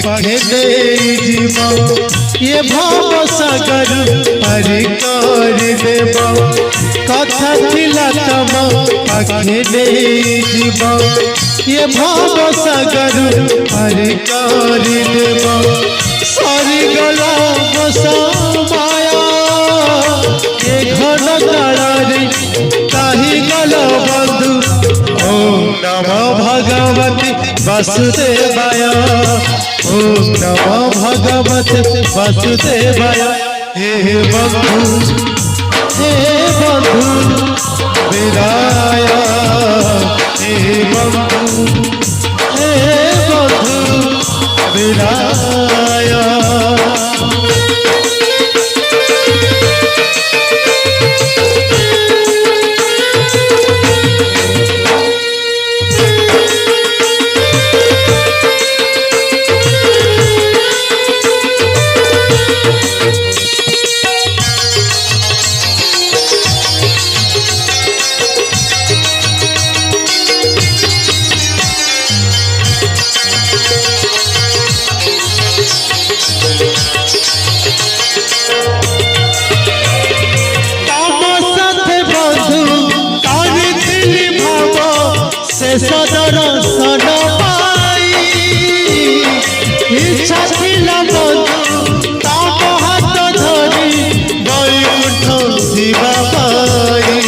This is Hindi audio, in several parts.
पाखे दे जीवा ये भाव सागर हरि कर देवा कथा थिला तम पाखे दे जीवा ये भाव सागर हरि कर देवा सरी गला बसा माया ये घन काଳରେ काहि गल बंधु ओम नमो भगवते वासुदेवाय ओम नमो भगवते वासुदेवाय हे बंधु विराय हे बंधु विराय सदर सन पाई इच्छा थिला बंधु ताप हाथ धरी बैकुंठ शिवा पाई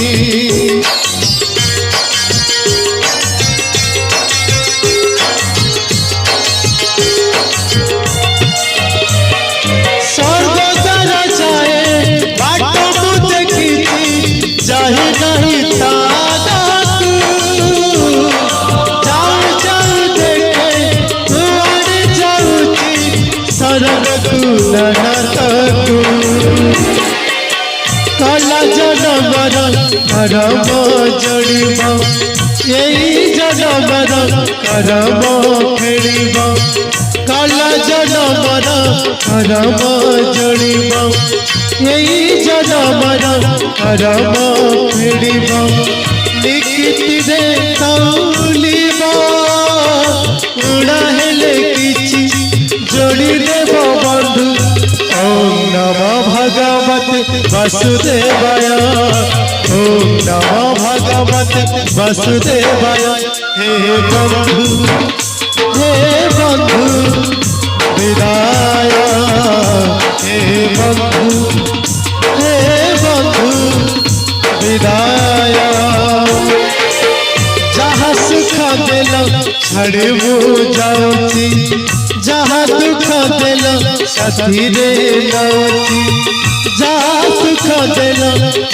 स्वर्गद्वार जाए बाट मु देखी जाहि नहीं ता काला जनमर करम जड़िब यही जनमर करम खेलिब काला जनमर करम जड़िब यही जनमर करम खेलिब लिखिति रे तौलिब उड़ा हेले किछि जोड़ी देव बंधु ओम नमो भगवते वासुदेवाय ओम नमो भगवते वासुदेवाय हे बंधु विदाय हे बंधु विदाय जहाँ सुख देल छड़बू जाऊँगी जहाँ दुख देल साथी रे लाउची जहाँ सुख देल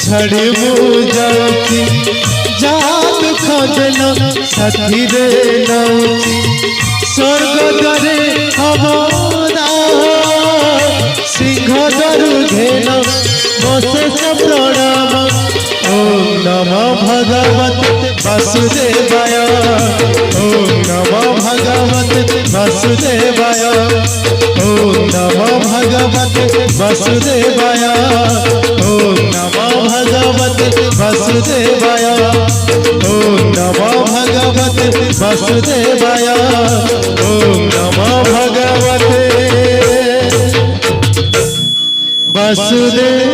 छड़बू जाऊँगी जहाँ दुख देल साथी रे लाउची स्वर्ग द्वारे हमारा सिंह दरु घेन बसे प्रणाम ओम नमो भगवते वासुदेवाय ओम नमो भगवते वासुदेवाय ओम नमो भगवते वासुदेवाय ओम नमो भगवते वासुदेवाय ओम नमो भगवते वासुदेवाय ओम नमो भगवते वासुदेवाय।